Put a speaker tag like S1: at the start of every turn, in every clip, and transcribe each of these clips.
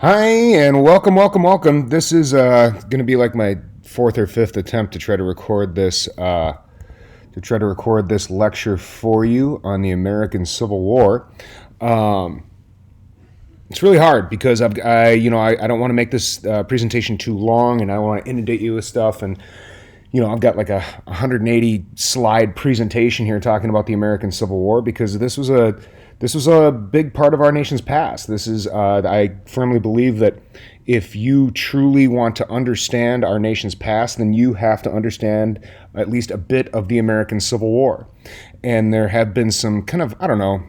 S1: Hi, and welcome, welcome, welcome. This is going to be like my fourth or fifth attempt to try to record this lecture for you on the American Civil War. It's really hard because I don't want to make this presentation too long, and I don't want to inundate you with stuff. And I've got like a 180 slide presentation here talking about the American Civil War because this was a big part of our nation's past. I firmly believe that if you truly want to understand our nation's past, then you have to understand at least a bit of the American Civil War. And there have been some kind of,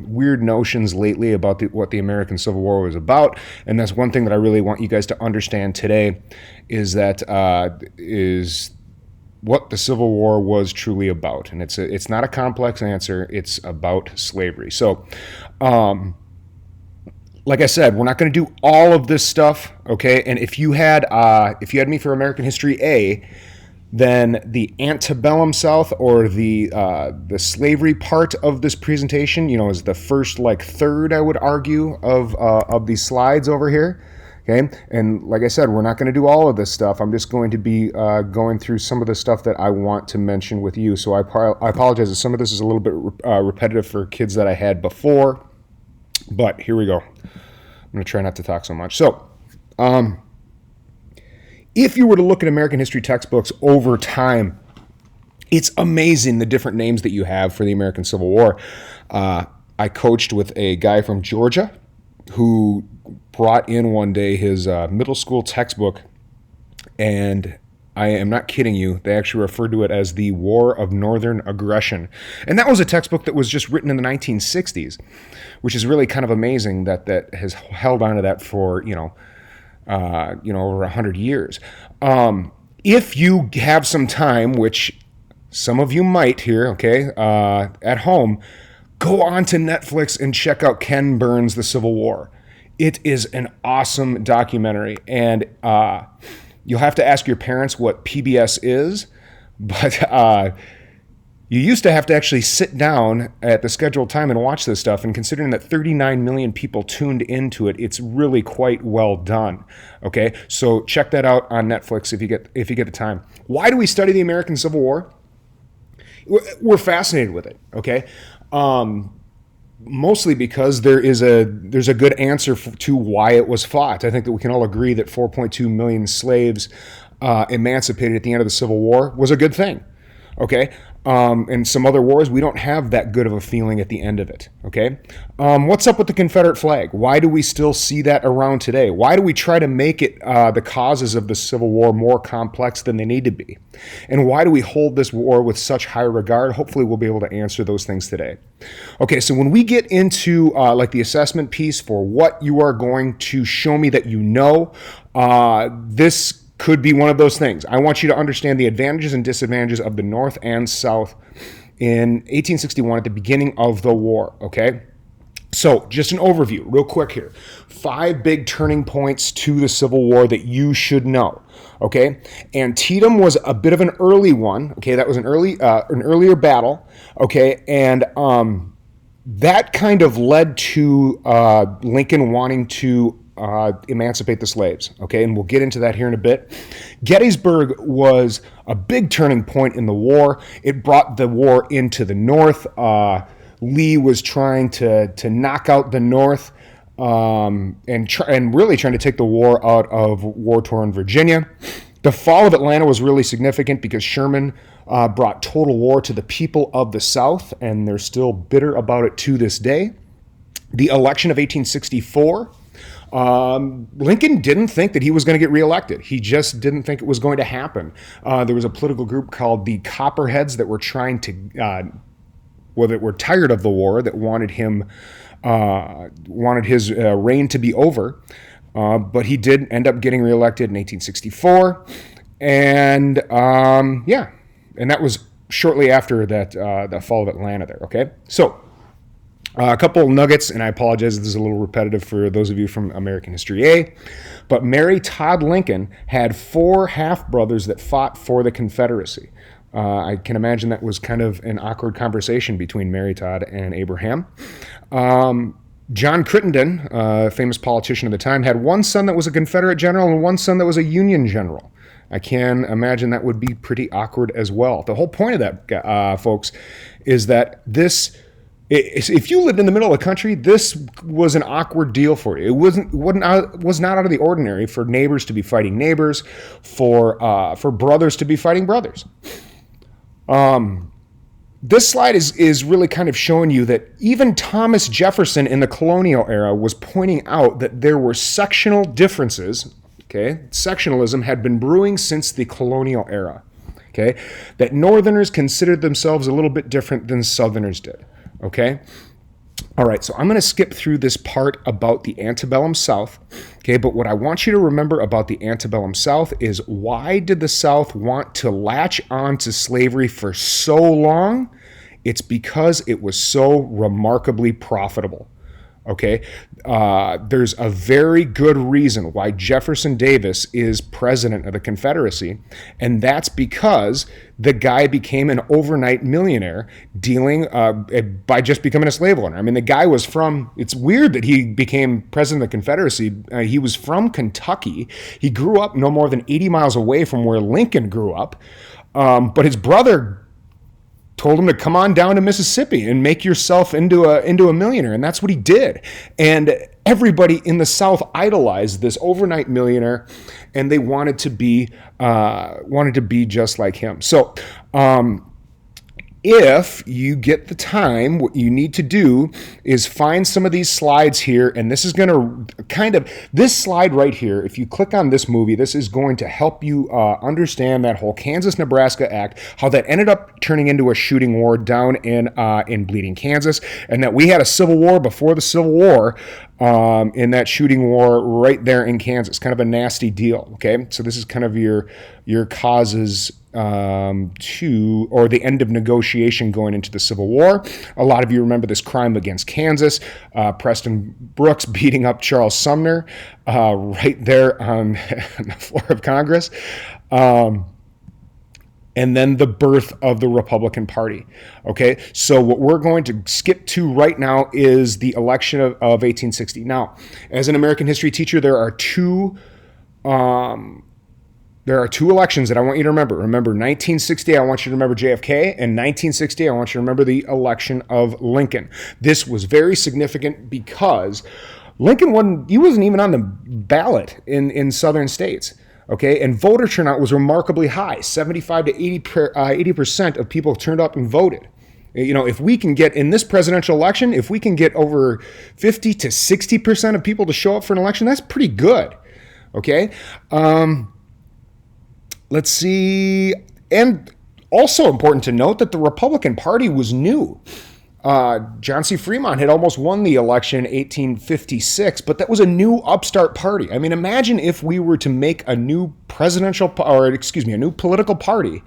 S1: weird notions lately about what the American Civil War was about. And that's one thing that I really want you guys to understand today is what the Civil War was truly about. And it's not a complex answer. It's about slavery. So, like I said, we're not going to do all of this stuff, okay? And if you had me for American History A, then the antebellum South or the slavery part of this presentation, is the first third, I would argue, of these slides over here. Okay, and like I said, we're not going to do all of this stuff. I'm just going to be going through some of the stuff that I want to mention with you. So I apologize if some of this is a little bit repetitive for kids that I had before, but here we go. I'm going to try not to talk so much. So, if you were to look at American history textbooks over time, it's amazing the different names that you have for the American Civil War. I coached with a guy from Georgia who brought in one day his middle school textbook, and I am not kidding you, they actually referred to it as the War of Northern Aggression. And that was a textbook that was just written in the 1960s, which is really kind of amazing that has held on to that for, over 100 years. If you have some time, which some of you might here, okay, at home, go on to Netflix and check out Ken Burns' The Civil War. It is an awesome documentary, and you'll have to ask your parents what PBS is, but you used to have to actually sit down at the scheduled time and watch this stuff, and considering that 39 million people tuned into it, it's really quite well done, okay? So check that out on Netflix if you get the time. Why do we study the American Civil War? We're fascinated with it, okay? Mostly because there's a good answer to why it was fought. I think that we can all agree that 4.2 million slaves emancipated at the end of the Civil War was a good thing, okay? In some other wars, we don't have that good of a feeling at the end of it, okay? What's up with the Confederate flag? Why do we still see that around today? Why do we try to make it the causes of the Civil War more complex than they need to be? And why do we hold this war with such high regard? Hopefully we'll be able to answer those things today. Okay, so when we get into the assessment piece for what you are going to show me that you know, this could be one of those things. I want you to understand the advantages and disadvantages of the North and South in 1861 at the beginning of the war, okay? So just an overview real quick here. 5 big turning points to the Civil War that you should know, okay? Antietam was a bit of an early one, okay? That was an earlier battle, okay? And that kind of led to Lincoln wanting to emancipate the slaves, okay? And we'll get into that here in a bit. Gettysburg was a big turning point in the war. It brought the war into the North. Lee was trying to knock out the North and really trying to take the war out of war-torn Virginia. The fall of Atlanta was really significant because Sherman brought total war to the people of the South, and they're still bitter about it to this day. The election of 1864, Lincoln didn't think that he was going to get reelected. He just didn't think it was going to happen. There was a political group called the Copperheads that were trying to, that were tired of the war, that wanted his reign to be over. But he did end up getting reelected in 1864, and and that was shortly after the fall of Atlanta. There, okay, so. A couple of nuggets, and I apologize if this is a little repetitive for those of you from American History A, but Mary Todd Lincoln had 4 half-brothers that fought for the Confederacy. I can imagine that was kind of an awkward conversation between Mary Todd and Abraham. John Crittenden, a famous politician of the time, had one son that was a Confederate general and one son that was a Union general. I can imagine that would be pretty awkward as well. The whole point of that, folks, is that if you lived in the middle of the country, this was an awkward deal for you. It was not out of the ordinary for neighbors to be fighting neighbors, for brothers to be fighting brothers. This slide is really kind of showing you that even Thomas Jefferson in the colonial era was pointing out that there were sectional differences. Okay, sectionalism had been brewing since the colonial era. Okay, that Northerners considered themselves a little bit different than Southerners did. Okay, all right, so I'm going to skip through this part about the antebellum South. Okay, but what I want you to remember about the antebellum South is, why did the South want to latch on to slavery for so long? It's because it was so remarkably profitable. Okay, there's a very good reason why Jefferson Davis is president of the Confederacy, and that's because the guy became an overnight millionaire dealing by just becoming a slave owner. I mean, the guy was it's weird that he became president of the Confederacy. He was from Kentucky. He grew up no more than 80 miles away from where Lincoln grew up, but his brother told him to come on down to Mississippi and make yourself into a millionaire, and that's what he did. And everybody in the South idolized this overnight millionaire, and they wanted to be just like him. So, if you get the time, what you need to do is find some of these slides here, and this is going to this slide right here, if you click on this movie, this is going to help you understand that whole Kansas-Nebraska Act, how that ended up turning into a shooting war down in Bleeding, Kansas, and that we had a civil war before the Civil War in that shooting war right there in Kansas. Kind of a nasty deal, okay? So this is kind of your causes or the end of negotiation going into the Civil War. A lot of you remember this crime against Kansas, Preston Brooks beating up Charles Sumner right there on the floor of Congress. And then the birth of the Republican Party. Okay, so what we're going to skip to right now is the election of 1860. Now, as an American history teacher, there are two elections that I want you to remember. Remember 1960, I want you to remember JFK, and 1960, I want you to remember the election of Lincoln. This was very significant because Lincoln wasn't even on the ballot in southern states. Okay, and voter turnout was remarkably high. 75 to 80% of people turned up and voted. You know, if we can get in this presidential election, if we can get over 50 to 60% of people to show up for an election, that's pretty good. Okay, let's see. And also important to note that the Republican Party was new. John C. Fremont had almost won the election in 1856, but that was a new upstart party. I mean, imagine if we were to make a new a new political party,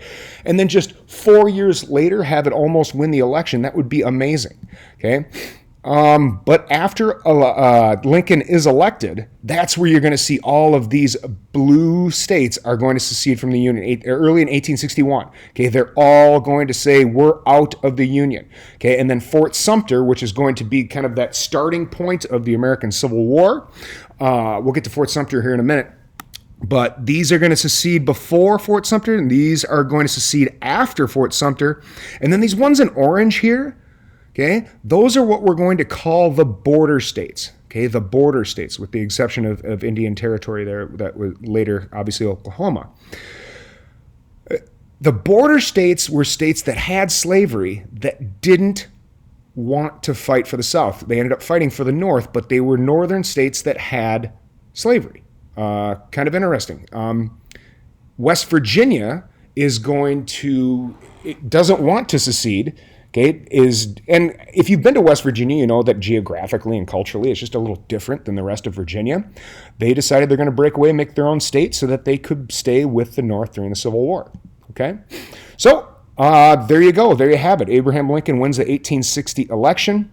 S1: and then just 4 years later have it almost win the election. That would be amazing. Okay. But after Lincoln is elected, that's where you're going to see all of these blue states are going to secede from the Union early in 1861. Okay, they're all going to say we're out of the Union. Okay, and then Fort Sumter, which is going to be kind of that starting point of the American Civil War. We'll get to Fort Sumter here in a minute. But these are going to secede before Fort Sumter, and these are going to secede after Fort Sumter. And then these ones in orange here, okay, those are what we're going to call the border states. Okay, the border states, with the exception of Indian Territory there, that was later, obviously, Oklahoma. The border states were states that had slavery that didn't want to fight for the South. They ended up fighting for the North, but they were northern states that had slavery. Kind of interesting. West Virginia doesn't want to secede. Okay, and if you've been to West Virginia, you know that geographically and culturally it's just a little different than the rest of Virginia. They decided they're going to break away and make their own state so that they could stay with the North during the Civil War. Okay, so there you go. There you have it. Abraham Lincoln wins the 1860 election.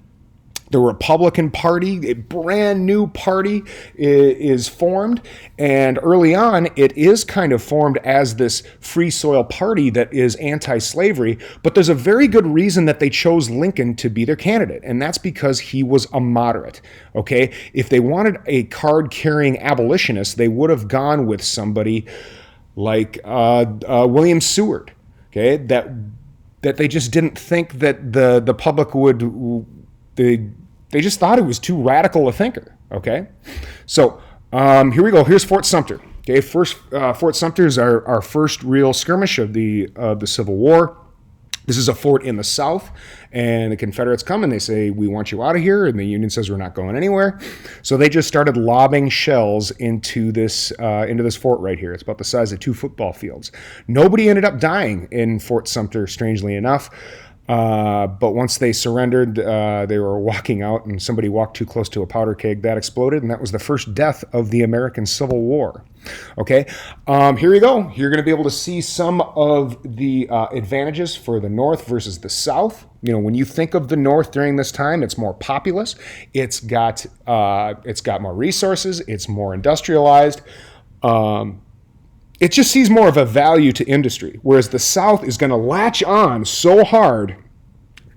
S1: The Republican Party, a brand new party, is formed. And early on, it is kind of formed as this free soil party that is anti-slavery. But there's a very good reason that they chose Lincoln to be their candidate. And that's because he was a moderate. Okay? If they wanted a card-carrying abolitionist, they would have gone with somebody like William Seward. Okay? That they just didn't think that the public would... They just thought it was too radical a thinker, okay? So here we go. Here's Fort Sumter. Okay, first Fort Sumter is our first real skirmish of the Civil War. This is a fort in the South, and the Confederates come and they say, we want you out of here, and the Union says we're not going anywhere. So they just started lobbing shells into this fort right here. It's about the size of 2 football fields. Nobody ended up dying in Fort Sumter, strangely enough. But once they surrendered, they were walking out and somebody walked too close to a powder keg. That exploded, and that was the first death of the American Civil War. Okay, here you go. You're going to be able to see some of the advantages for the North versus the South. You know, when you think of the North during this time, it's more populous. It's got more resources. It's more industrialized. It just sees more of a value to industry, whereas the South is going to latch on so hard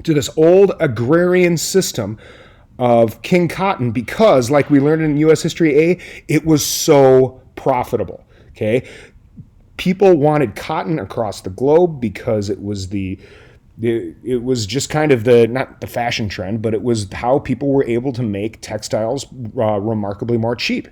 S1: to this old agrarian system of King Cotton because, like we learned in U.S. History A, it was so profitable, okay? People wanted cotton across the globe because it was it was just kind of not the fashion trend, but it was how people were able to make textiles remarkably more cheap.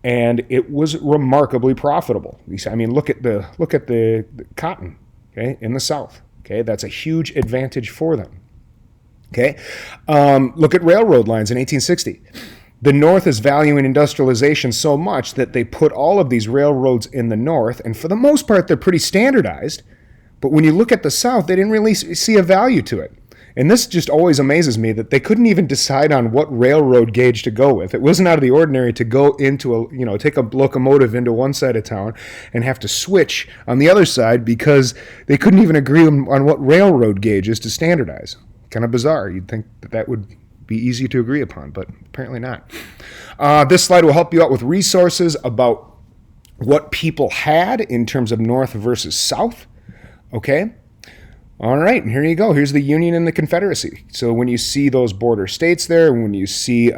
S1: And it was remarkably profitable. I mean, look at the cotton, okay, in the South. Okay, that's a huge advantage for them. Okay, look at railroad lines in 1860. The North is valuing industrialization so much that they put all of these railroads in the North, and for the most part, they're pretty standardized. But when you look at the South, they didn't really see a value to it. And this just always amazes me that they couldn't even decide on what railroad gauge to go with. It wasn't out of the ordinary to go into take a locomotive into one side of town and have to switch on the other side because they couldn't even agree on what railroad gauges to standardize. Kind of bizarre. You'd think that would be easy to agree upon, but apparently not. This slide will help you out with resources about what people had in terms of North versus South. Okay. All right, and here you go. Here's the Union and the Confederacy. So when you see those border states there, when you see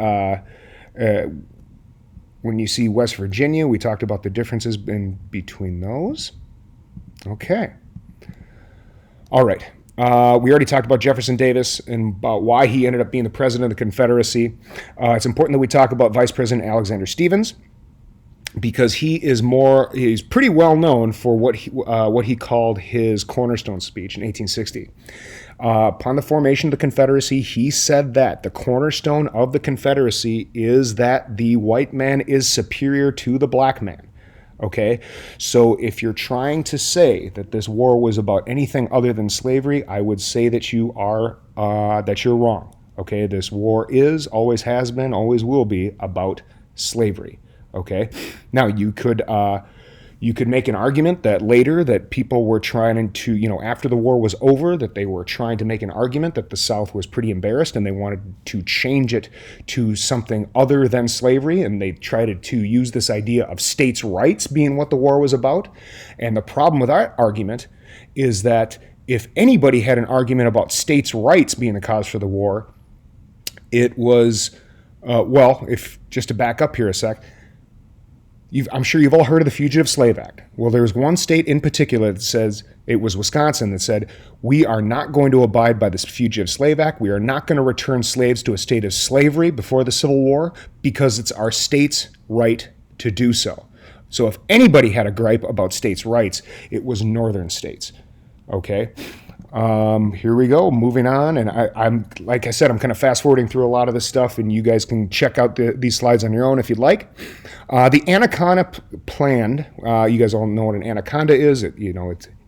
S1: West Virginia, we talked about the differences in between those. Okay. All right. We already talked about Jefferson Davis and about why he ended up being the president of the Confederacy. It's important that we talk about Vice President Alexander Stephens, because he's pretty well known for what he called his cornerstone speech in 1860. Upon the formation of the Confederacy, he said that the cornerstone of the Confederacy is that the white man is superior to the black man. Okay, so if you're trying to say that this war was about anything other than slavery, I would say that you're wrong. Okay, this war is, always has been, always will be about slavery. Okay, now you could make an argument that later that people were trying to, after the war was over, that they were trying to make an argument that the South was pretty embarrassed and they wanted to change it to something other than slavery, and they tried to use this idea of states' rights being what the war was about. And the problem with that argument is that if anybody had an argument about states' rights being the cause for the war, it was, if just to back up here a sec, I'm sure you've all heard of the Fugitive Slave Act. Well, there's one state in particular that says, it was Wisconsin, that said, we are not going to abide by this Fugitive Slave Act. We are not going to return slaves to a state of slavery before the Civil War because it's our state's right to do so. So if anybody had a gripe about states' rights, it was northern states. Okay? Here we go, moving on, and I'm like I said, I'm kind of fast forwarding through a lot of this stuff, and you guys can check out these slides on your own if you'd like. The Anaconda Plan, you guys all know what an anaconda is.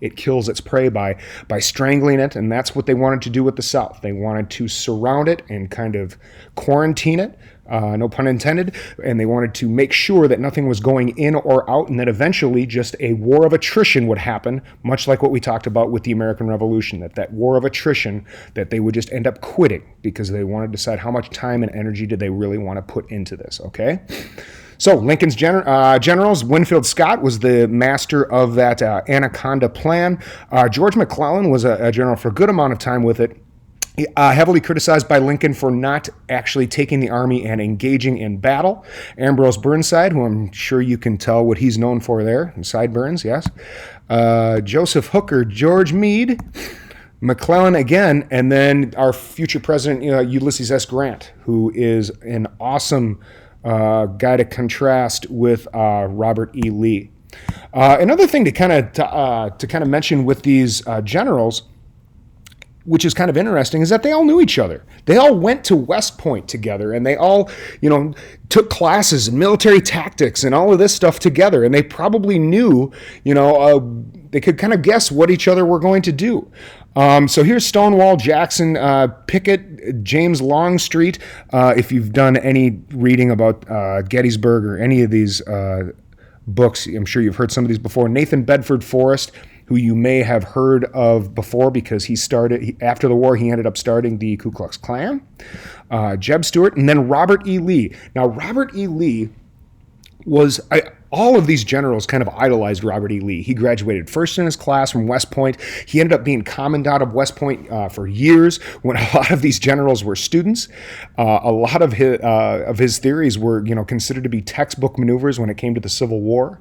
S1: It kills its prey by strangling it, and that's what they wanted to do with the South. They wanted to surround it and kind of quarantine it, no pun intended, and they wanted to make sure that nothing was going in or out, and that eventually just a war of attrition would happen, much like what we talked about with the American Revolution, that war of attrition, that they would just end up quitting because they wanted to decide how much time and energy did they really want to put into this, okay? So Lincoln's generals, Winfield Scott was the master of that Anaconda Plan. George McClellan was a general for a good amount of time with it. Heavily criticized by Lincoln for not actually taking the army and engaging in battle. Ambrose Burnside, who I'm sure you can tell what he's known for there, sideburns, yes. Joseph Hooker, George Meade, McClellan again, and then our future president, Ulysses S. Grant, who is an awesome guy to contrast with Robert E. Lee. Another thing to kind of mention with these generals, which is kind of interesting, is that they all knew each other. They all went to West Point together, and they all, took classes in military tactics and all of this stuff together. And they probably knew, they could kind of guess what each other were going to do. So here's Stonewall Jackson, Pickett, James Longstreet. If you've done any reading about Gettysburg or any of these books, I'm sure you've heard some of these before. Nathan Bedford Forrest, who you may have heard of before because after the war, he ended up starting the Ku Klux Klan. Jeb Stuart, and then Robert E. Lee. Now, Robert E. Lee all of these generals kind of idolized Robert E. Lee. He graduated first in his class from West Point. He ended up being commandant of West Point for years when a lot of these generals were students. A lot of his theories were, considered to be textbook maneuvers when it came to the Civil War.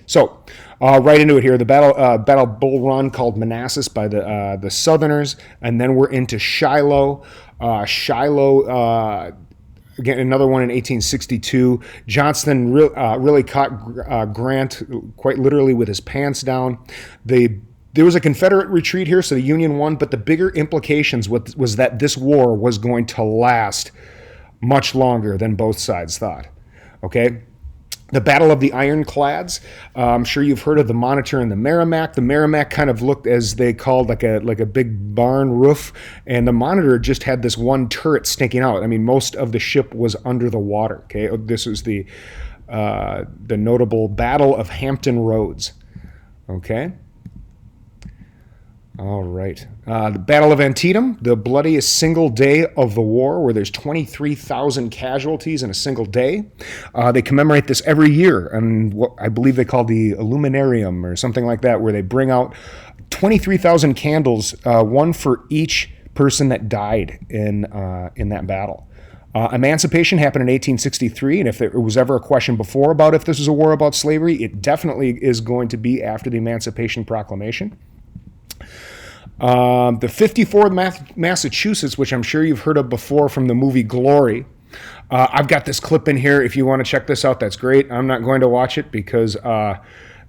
S1: So, right into it here, the Battle Bull Run called Manassas by the Southerners, and then we're into Shiloh. Again, another one in 1862. Johnston really caught Grant quite literally with his pants down. There was a Confederate retreat here, so the Union won, but the bigger implications was that this war was going to last much longer than both sides thought. Okay? The Battle of the Ironclads. I'm sure you've heard of the Monitor and the Merrimack. The Merrimack kind of looked, as they called, like a big barn roof, and the Monitor just had this one turret sticking out. I mean, most of the ship was under the water. Okay, this was the notable Battle of Hampton Roads. Okay. All right. The Battle of Antietam, the bloodiest single day of the war, where there's 23,000 casualties in a single day. They commemorate this every year, and what I believe they call the Illuminarium or something like that, where they bring out 23,000 candles, one for each person that died in that battle. Emancipation happened in 1863, and if there was ever a question before about if this was a war about slavery, it definitely is going to be after the Emancipation Proclamation. The 54th Massachusetts, which I'm sure you've heard of before from the movie Glory. I've got this clip in here. If you want to check this out, that's great. I'm not going to watch it because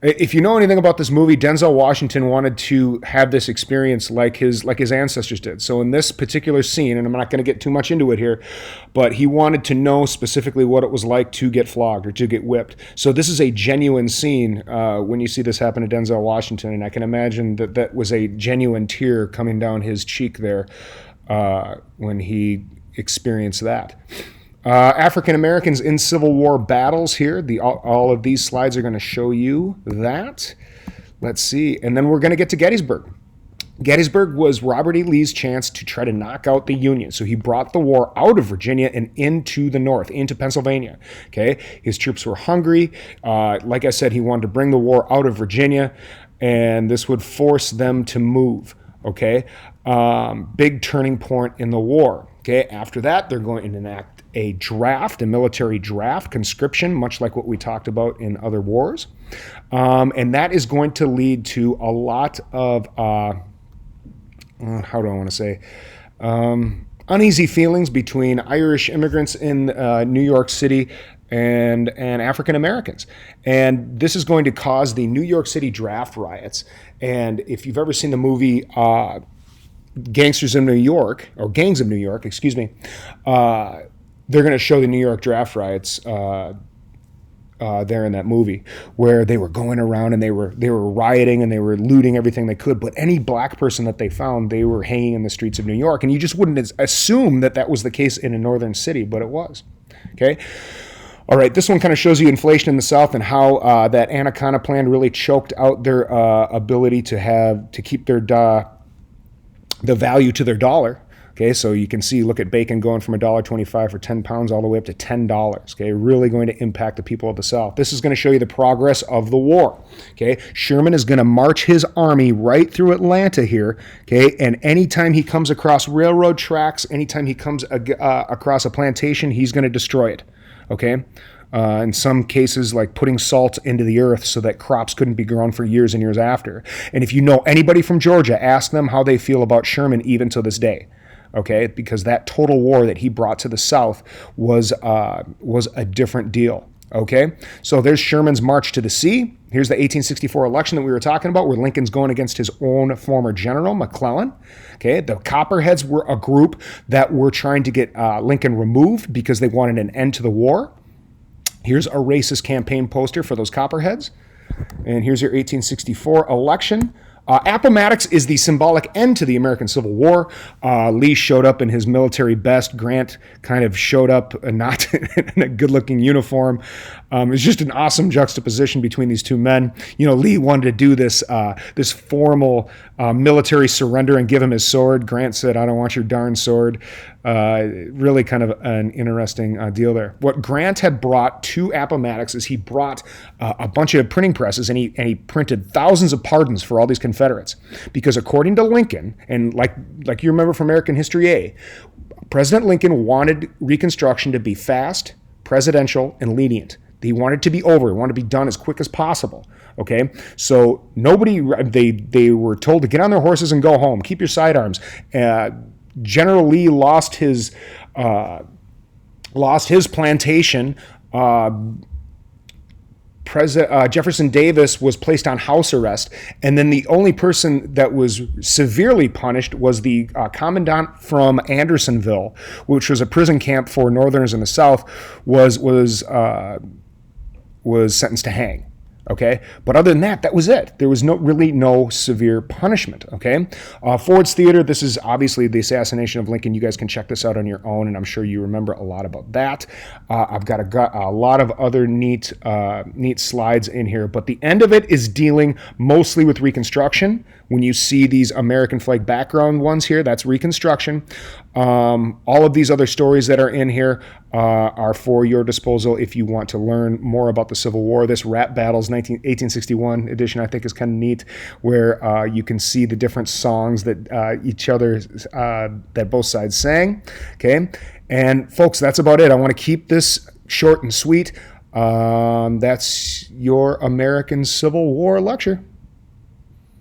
S1: if you know anything about this movie, Denzel Washington wanted to have this experience like his ancestors did. So in this particular scene, and I'm not going to get too much into it here, but he wanted to know specifically what it was like to get flogged or to get whipped. So this is a genuine scene when you see this happen to Denzel Washington, and I can imagine that was a genuine tear coming down his cheek there when he experienced that. African Americans in Civil War battles here. All of these slides are going to show you that. Let's see. And then we're going to get to Gettysburg. Gettysburg was Robert E. Lee's chance to try to knock out the Union. So he brought the war out of Virginia and into the north, into Pennsylvania. Okay, his troops were hungry. Like I said, he wanted to bring the war out of Virginia, and this would force them to move. Okay, big turning point in the war. Okay, after that, they're going to enact a draft, a military draft, conscription, much like what we talked about in other wars. And that is going to lead to a lot of, how do I want to say, uneasy feelings between Irish immigrants in New York City and African Americans. And this is going to cause the New York City draft riots. And if you've ever seen the movie Gangsters of New York, or Gangs of New York, excuse me, they're going to show the New York draft riots there in that movie, where they were going around and they were rioting and they were looting everything they could. But any black person that they found, they were hanging in the streets of New York, and you just wouldn't assume that that was the case in a northern city, but it was. Okay. All right, this one kind of shows you inflation in the South and how that Anaconda Plan really choked out their ability to keep their the value to their dollar. Okay, so you can see, look at bacon going from $1.25 for 10 pounds all the way up to $10. Okay, really going to impact the people of the South. This is going to show you the progress of the war. Okay, Sherman is going to march his army right through Atlanta here. Okay, and anytime he comes across railroad tracks, anytime he comes across a plantation, he's going to destroy it. Okay. In some cases, like putting salt into the earth so that crops couldn't be grown for years and years after. And if you know anybody from Georgia, ask them how they feel about Sherman even to this day. Okay, because that total war that he brought to the South was a different deal. Okay, so there's Sherman's march to the sea. Here's the 1864 election that we were talking about, where Lincoln's going against his own former general, McClellan. Okay, the Copperheads were a group that were trying to get Lincoln removed because they wanted an end to the war. Here's a racist campaign poster for those Copperheads. And here's your 1864 election. Appomattox is the symbolic end to the American Civil War. Lee showed up in his military best. Grant kind of showed up not in a good-looking uniform. It's just an awesome juxtaposition between these two men. You know, Lee wanted to do this formal military surrender and give him his sword. Grant said, "I don't want your darn sword." Really kind of an interesting deal there. What Grant had brought to Appomattox is he brought a bunch of printing presses, and he printed thousands of pardons for all these Confederates. Because according to Lincoln, and like you remember from American History A, President Lincoln wanted Reconstruction to be fast, presidential, and lenient. He wanted it to be over. He wanted to be done as quick as possible. Okay, so they were told to get on their horses and go home. Keep your sidearms. General Lee lost his plantation. Jefferson Davis was placed on house arrest, and then the only person that was severely punished was the commandant from Andersonville, which was a prison camp for Northerners in the South, was sentenced to hang. Okay, but other than that, that was it. There was really no severe punishment. Okay, Ford's Theater. This is obviously the assassination of Lincoln. You guys can check this out on your own, and I'm sure you remember a lot about that. I've got a lot of other neat slides in here, but the end of it is dealing mostly with Reconstruction. When you see these American flag background ones here, that's Reconstruction. All of these other stories that are in here are for your disposal if you want to learn more about the Civil War. This Rap Battles 1861 edition I think is kind of neat, where you can see the different songs that that both sides sang. Okay, and folks, that's about it. I want to keep this short and sweet. That's your American Civil War lecture.